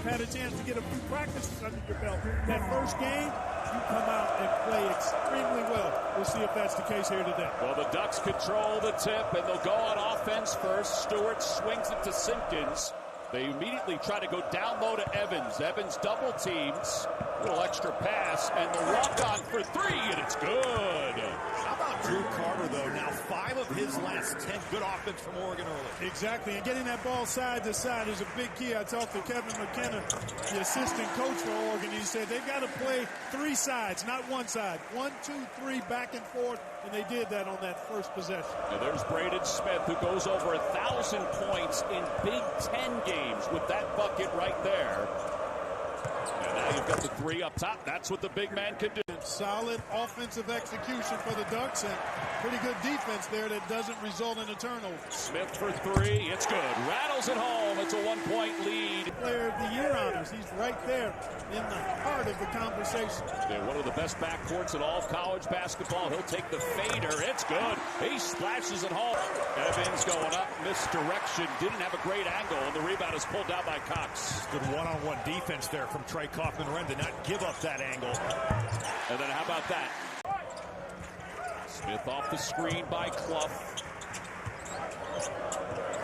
you've had a chance to get a few practices under your belt. That first game, you come out and play extremely well. We'll see if that's the case here today. Well, the Ducks control the tip, and they'll go on offense first. Stewart swings it to Simpkins. They immediately try to go down low to Evans. Evans double teams. Little extra pass, and the walk-on for three, and it's good. How about Drew Carter, though? Now 5 of his last 10. Good offense from Oregon early. Exactly, and getting that ball side to side is a big key. I talked to Kevin McKenna, the assistant coach for Oregon. He said they've got to play 3 sides, not one side. 1, 2, 3, back and forth, and they did that on that first possession. And there's Braden Smith, who goes over 1,000 points in Big Ten games with that bucket right there. And now you've got the 3 up top. That's what the big man can do. Solid offensive execution for the Ducks and pretty good defense there that doesn't result in a turnover. Smith for 3. It's good. Rattles it home. It's a 1-point lead. Player of the Year honors. He's right there in the heart of the conversation. They're one of the best backcourts in all of college basketball. He'll take the fader. It's good. He splashes it home. Evans going up. Misdirection. Didn't have a great angle, and the rebound is pulled down by Cox. Good one-on-one defense there from Trey Kaufman-Renn to not give up that angle. And then how about that? Smith off the screen by Clough.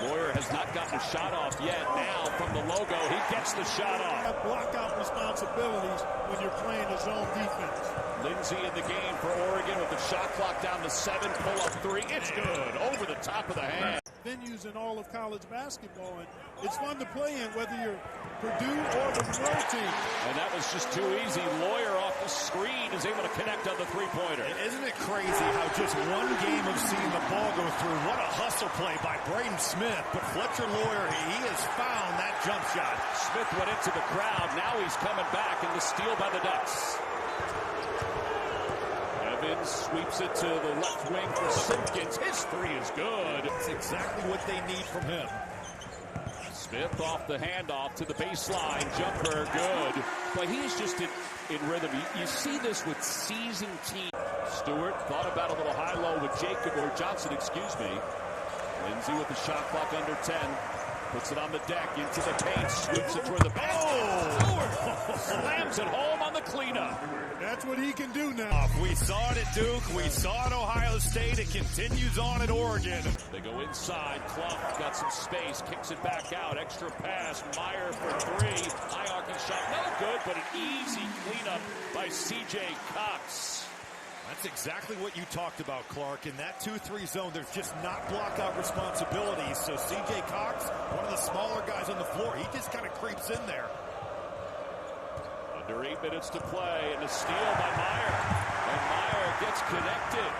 Lawyer has not gotten a shot off yet. Now from the logo, he gets the shot off. Block out responsibilities when you're playing a zone defense. Lindsey in the game for Oregon with the shot clock down to 7. Pull up 3. It's good. Over the top of the hand. Venues in all of college basketball, and it's fun to play in whether you're Purdue or the Monroe team. And that was just too easy. Lawyer off the screen is able to connect on the three-pointer. Isn't it crazy how just one game of seeing the ball go through? What a hustle play by Braden Smith. But Fletcher Lawyer, he has found that jump shot. Smith went into the crowd. Now he's coming back, and the steal by the Ducks. Evans sweeps it to the left wing for Simpkins. His 3 is good. It's exactly what they need from him. Smith off the handoff to the baseline. Jumper, good. But he's just in rhythm. You see this with seasoned teams. Stewart thought about a little high-low with Johnson, excuse me. Lindsey with the shot clock under 10. Puts it on the deck, into the paint, sweeps it toward the basket. Oh! Slams it home on the cleanup. That's what he can do now. We saw it at Duke. We saw it at Ohio State. It continues on at Oregon. They go inside. Clough got some space, kicks it back out. Extra pass. Meyer for 3. High arcing shot. No good, but an easy cleanup by C.J. Cox. That's exactly what you talked about, Clark. In that 2-3 zone, there's just not block-out responsibilities. So C.J. Cox, one of the smaller guys on the floor, he just kind of creeps in there. Under 8 minutes to play, and a steal by Meyer. And Meyer gets connected.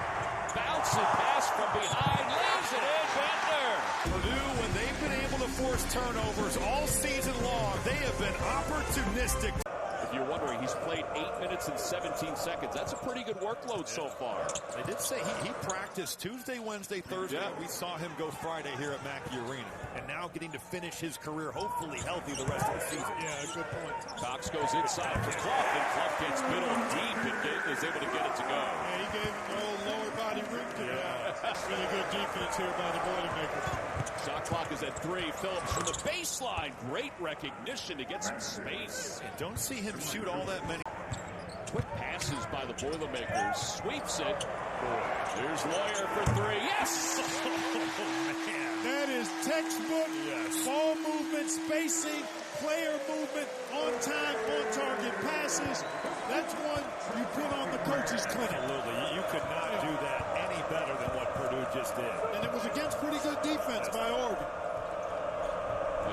Bouncing pass from behind, lays it in, Bender. Purdue, when they've been able to force turnovers all season long, they have been opportunistic. If you're wondering, he's played 8 minutes and 17 seconds. That's a pretty good workload so far. They did say he practiced Tuesday, Wednesday, Thursday. Yeah. We saw him go Friday here at Mackey Arena. And now getting to finish his career, hopefully healthy the rest of the season. Yeah, good point. Cox goes inside for Clough, and Clough gets middle deep and is able to get it to go. Yeah, he gave him the old lower body root to really good defense here by the Boilermakers. Shot clock is at 3. Phillips from the baseline. Great recognition to get some space. And don't see him shoot all that many. Quick passes by the Boilermakers. Sweeps it. Here's Lawyer for 3. Yes! Man. That is textbook. Yes. Ball movement, spacing, player movement, on time, on target passes. That's one you put on the coach's clinic. Absolutely. You could not do that any better than what Purdue just did. And it was against pretty good defense by Oregon.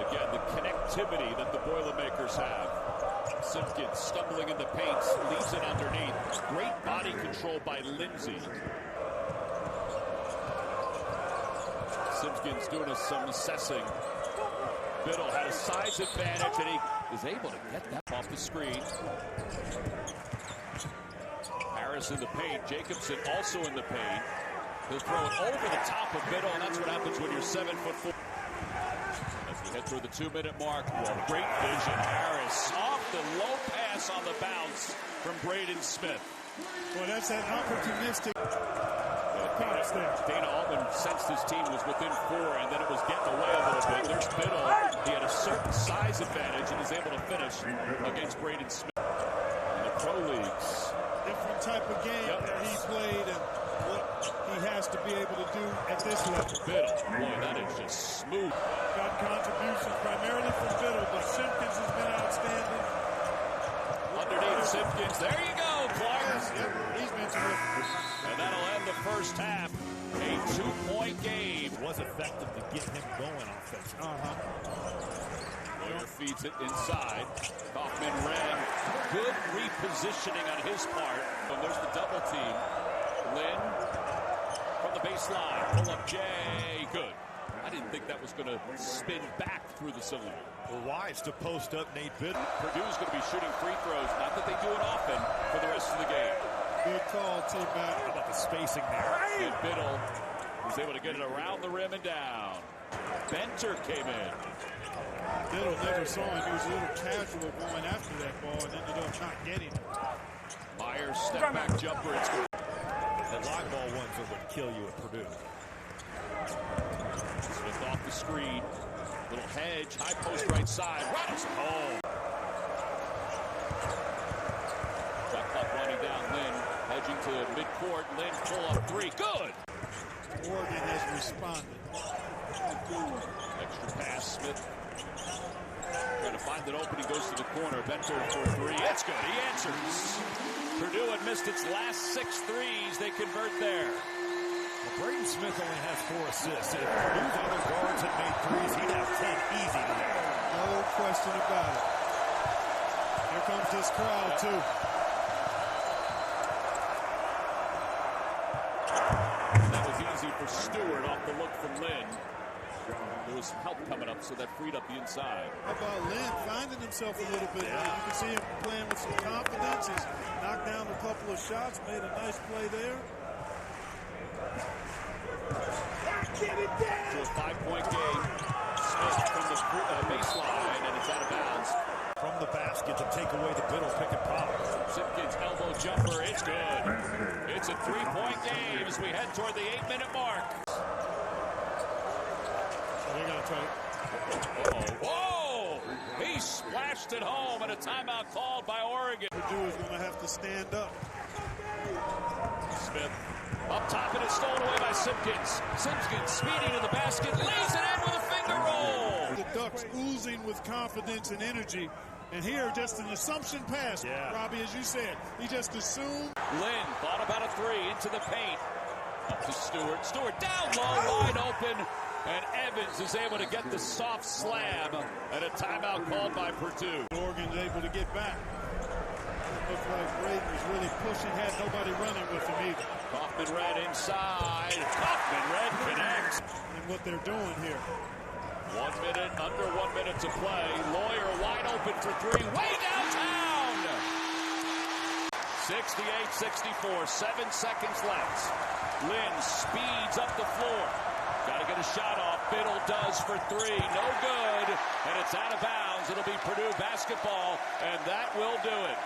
Again, the connectivity that the Boilermakers have. Simpkins stumbling in the paint, leaves it underneath. Great body control by Lindsey. Simpkins doing some assessing. Biddle had a size advantage, and he is able to get that off the screen. Harris in the paint. Jacobson also in the paint. He'll throw it over the top of Biddle, and that's what happens when you're 7'4". As we head toward the 2-minute mark, great vision. Harris off the low pass on the bounce from Braden Smith. Well, that's that opportunistic. defense there. Dana Altman sensed his team was within 4, and then it was getting away a little bit. There's Biddle. He had a certain size advantage and was able to finish against Braden Smith. In the pro leagues. Different type of game that he played and what he has to be able to do at this level. Biddle, boy, that is just smooth. Got contributions primarily from Biddle, but Simpkins has been outstanding. Underneath Simpkins, there you go, Clark. Yep, he's been terrific. And that'll end the first half. A 2-point game. It was effective to get him going offensively. Boyer feeds it inside. Kaufman ran. Good repositioning on his part. And there's the double team. Lynn from the baseline. Pull up Jay. Good. I didn't think that was going to spin back through the cylinder. Well, wise to post up Nate Biddle. Purdue's going to be shooting free throws. Not that they do it often for the rest of the game. Good call, T-Mac. How about the spacing there? And Biddle was able to get it around the rim and down. Benter came in. Biddle never saw him. He was a little casual going after that ball and ended up not getting it. Myers step back jumper. It's good. The live ball ones are what kill you at Purdue. Smith off the screen. Little hedge. High post right side. Robinson home. Shot clock running down. Lynn hedging to midcourt. Lynn pull up 3. Good. Oregon has responded. Extra pass. Smith trying to find an opening. Goes to the corner. Benter for 3. It's good. He answers. Purdue had missed its last 6 threes. They convert there. Well, Braden Smith only has 4 assists. If Purdue's other guards had made threes, he'd have 10 easy today. No question about it. Here comes this crowd, too. That was easy for Stewart off the look from Lynn. There was some help coming up, so that freed up the inside. How about Lynn finding himself a little bit? You can see him playing with some confidence. He's knocked down a couple of shots, made a nice play there. To a 5-point game. Smith from the baseline, and it's out of bounds. From the basket to take away the Biddle pick and pop. Simpkins elbow jumper. It's good. It's a 3-point game as we head toward the 8-minute mark. They're going to try. Whoa! He splashed it home, and a timeout called by Oregon. Purdue is going to have to stand up. Smith up top, and it's stolen away by Simpkins. Simpkins speeding to the basket, lays it in with a finger roll. The Ducks oozing with confidence and energy. And here, just an assumption pass. Robbie, as you said, he just assumed. Lynn thought about a 3 into the paint. Up to Stewart. Stewart down low, wide open. And Evans is able to get the soft slam. And a timeout called by Purdue. Oregon's able to get back. It looked like Braden was really pushing, had nobody running with him either. Kaufman red inside. Kaufman red connects. And what they're doing here. 1 minute, under 1 minute to play. Lawyer wide open for 3. Way downtown. 68-64. 7 seconds left. Lynn speeds up the floor. Got to get a shot off. Biddle does for 3. No good. And it's out of bounds. It'll be Purdue basketball. And that will do it.